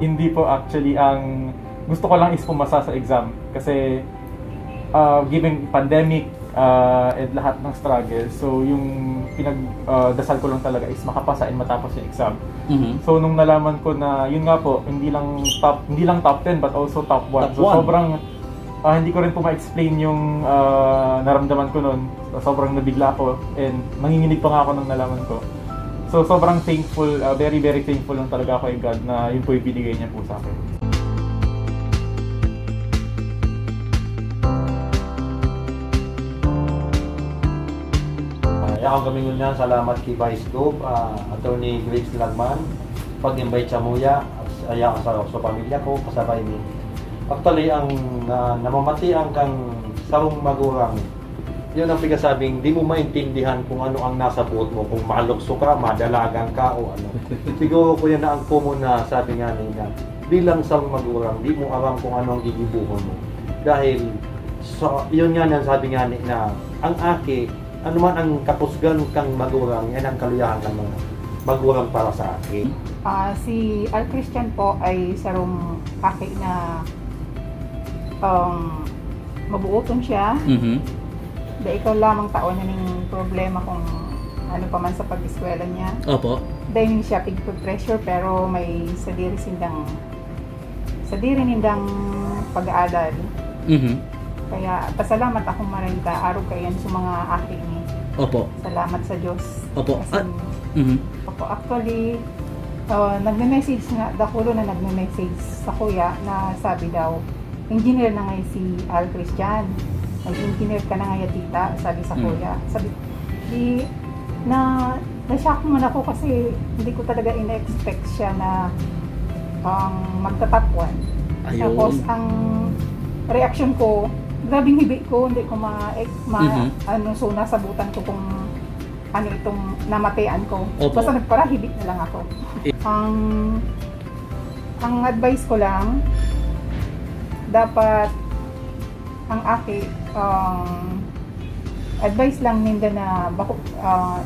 Hindi po actually, ang gusto ko lang is pumasa sa exam. Kasi given pandemic and lahat ng struggle, so yung pinagdasal ko lang talaga is makapasa and matapos yung exam. So nung nalaman ko na yun nga po, hindi lang top 10 but also top 1. So sobrang hindi ko rin po ma-explain yung naramdaman ko noon. So, sobrang nabigla ako and nanginginig pa nga ako nung nalaman ko. So sobrang thankful, very very thankful lang talaga ako kay God na yun po yung binigay niya po sa akin. Ako kami ngunyan, salamat kay Vice Gov, Attorney Grace Lagman, pag-invite sa Muya, at ayaw sa pamilya ko, kasabay ni. Actually, ang namamatian kang sarong magurang, yun ang pinasabing, di mo maintindihan kung ano ang nasa buot mo, kung malukso ka, madalagang ka, o ano. Siguro ko yan na ang common na sabi nga niya, bilang sarong magurang, di mo alam kung ano ang gigibuhon mo. Dahil, yun nga na sabi nga ni na, ang aki, ano man ang kapusgan kang magurang, yan ang kaluyahan ng mga magurang para sa akin. Si Al Christian po ay sarong aki na mabuoton siya. Dahil ikaw lamang taon na ning problema kung ano pa man sa pag-eskwela niya. Opo. Dahil hindi siya pig-pressure pero may sadiri nindang pag-aaral. Kaya pasalamat akong maraming araw kayan sa mga aki ni. Opo. Salamat sa Diyos. Opo. Kasi, opo, actually, nagme-message nga, dakulo na nagme-message sa kuya na sabi daw, engineer na ngayon si Al Christian. Nag-engineer ka na ngayon tita, sabi sa kuya. Sabi, na-shock naman ako kasi hindi ko talaga in-expect siya na magta-top 1. Tapos ang reaction ko, grabing hibi ko, hindi ko so nasabutan ko kung ano itong namatayan ko. Opo. Basta nagparahibik na lang ako. Ang advice ko lang, dapat ang aki, advice lang ninda na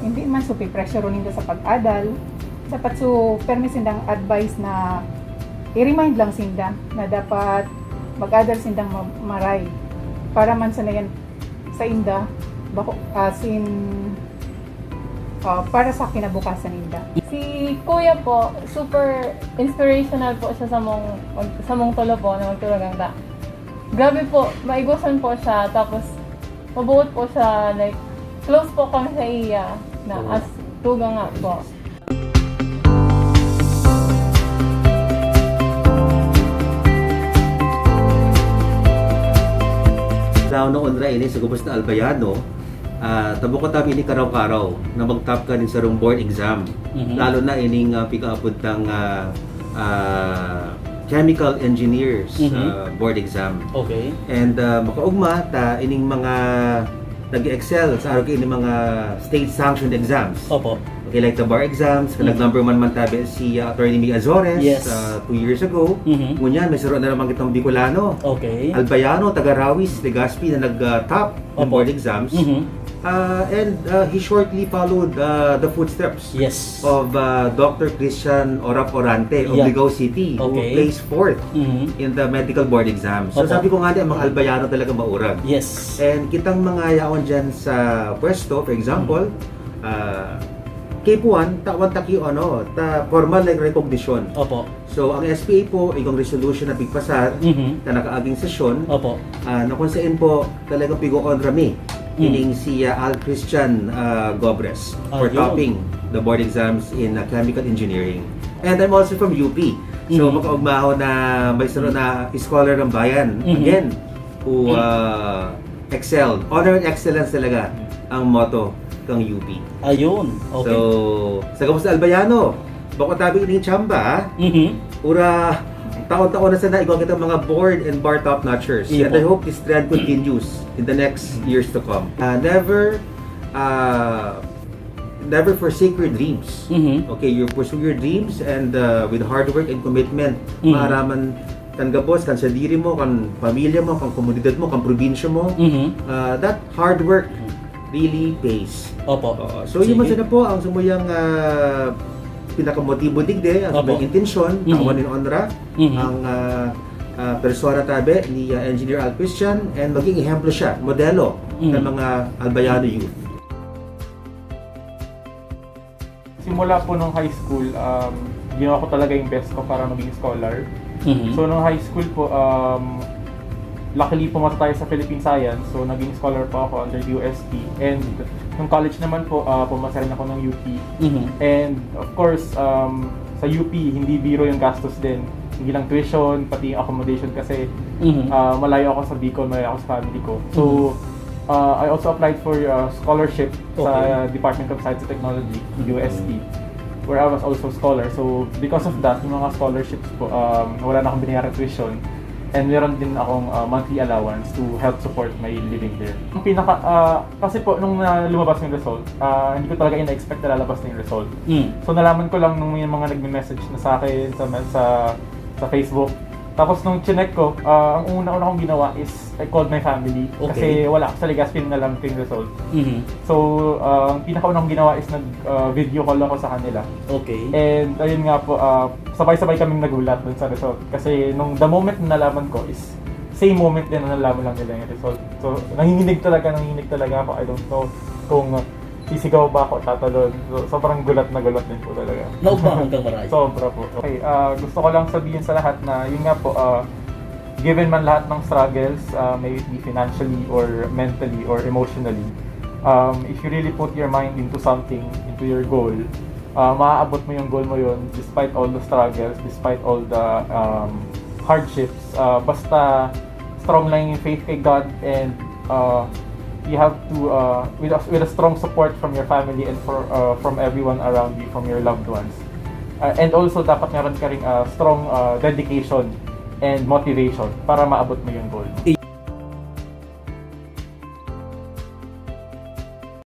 hindi man so pressure ninda sa pag-adal. Dapat so permis sindang advice na i-remind lang sinda na dapat mag-adal sindang maray para man sanayan sa inda para sa kinabukasan ninda. Si Kuya po, super inspirational po siya sa mong tulo po na magtulagang ta. Grabe po, maigusan po siya, tapos mabuot po siya, like, close po kami sa iya, na as tuga nga po. Now noon ra ini sa gubos na Albayano, tabukot kami ini karaw-karaw na mag-top ka din sa rong board exam. Lalo na ining pick-upod ng chemical engineers board exam. Okay. And makaugma ta ining mga nag-excel sa araw ini mga state sanctioned exams. Opo. Okay, like the bar exams, nag-number 1 man tabi si Attorney Mig Azores Yes. 2 years ago. Ngunyan, may siro na naman kitang Bicolano. Okay. Albayano, taga-Rawis, Legazpi na nag-top ng Opo. board exams. And he shortly followed the footsteps Yes. of Dr. Christian Orap Orante of Yeah. Ligao City, who Okay. placed 4th in the medical board exam. So Opo. sabi ko nga din, ang mga Albayano talaga maurag. Yes. And kitang mga yaon dyan sa pwesto, for example, K1, tawan taki ta formal like recognition. Opo. So ang SPA po, igong resolution na bigpasar, na nakaaging sesyon, Opo. na kung saan po talagang pigo-on rami, ining si Al Christian Gobres for Ayun. topping the board exams in chemical engineering. And I'm also from UP. So makaugmaho na may saro na scholar ng bayan, again, who excelled. Honor and excellence talaga ang motto ng UP. Ayun. Okay. So, sa Gabos na Albayano, bako tabi ining chamba, ura taon-taon na sana ikaw kita mga board and bar top-notchers. Yeah. And I hope this trend continues in the next years to come. Never forsake your dreams. Okay, you pursue your dreams and with hard work and commitment, maaraman kan gabos, kan sa diri mo, kan pamilya mo, kan komunidad mo, kan probinsya mo. That hard work really pays. Opo. So yun man sana po ang sumuyang pinakamotibo digde, ang Opo. may intensyon, Mhm. kawan ni Onra, Mhm. ang persona tabi ni Engineer Al Christian, and maging ehemplo siya, modelo ng Mhm. mga Albayano youth. Simula po nung high school, ginawa ko talaga yung best ko para maging scholar. Mhm. So nung high school po, luckily pumunta tayo sa Philippine Science, so naging scholar po ako under UST. And nung college naman po, pumasa rin ako ng UP. Mhm. And of course, sa UP, hindi biro yung gastos din. Hindi lang tuition, pati yung accommodation kasi Mhm. malayo ako sa Bicol, malayo ako sa family ko. So, I also applied for scholarship sa Department of Science and Technology, UST, where I was also scholar. So, because of that, yung mga scholarships po, wala na akong binayaran tuition. And meron din akong monthly allowance to help support my living there. Ang kasi po, nung lumabas yung result, hindi ko talaga ina-expect na lalabas na yung result. Mhm. So nalaman ko lang nung may mga nagme-message na sa akin sa Facebook. Tapos nung chinek ko, ang una-una kong ginawa is I called my family. Okay. Kasi wala ako sa Legazpi na alam ko yung result. Mhm. So, ang pinakauna kong ginawa is nag-video call ako sa kanila. Okay. And ayun nga po, sabay-sabay kaming nagulat dun sa result. Kasi nung the moment na nalaman ko is same moment din na nalaman lang nila yung result. So, nanginginig talaga ako. I don't know kung sisigaw ba ako, tatalon. So, sobrang gulat na gulat din po talaga. Naubahan kang marami. Sobra po. Okay, gusto ko lang sabihin sa lahat na yun nga po, given man lahat ng struggles, may it be financially or mentally or emotionally, if you really put your mind into something, into your goal, maaabot mo yung goal mo yun despite all the struggles, despite all the hardships. Basta strong lang yung faith kay God, and you have to with a strong support from your family and from everyone around you, from your loved ones. And also dapat meron ka ring strong dedication and motivation para maabot mo yung goal.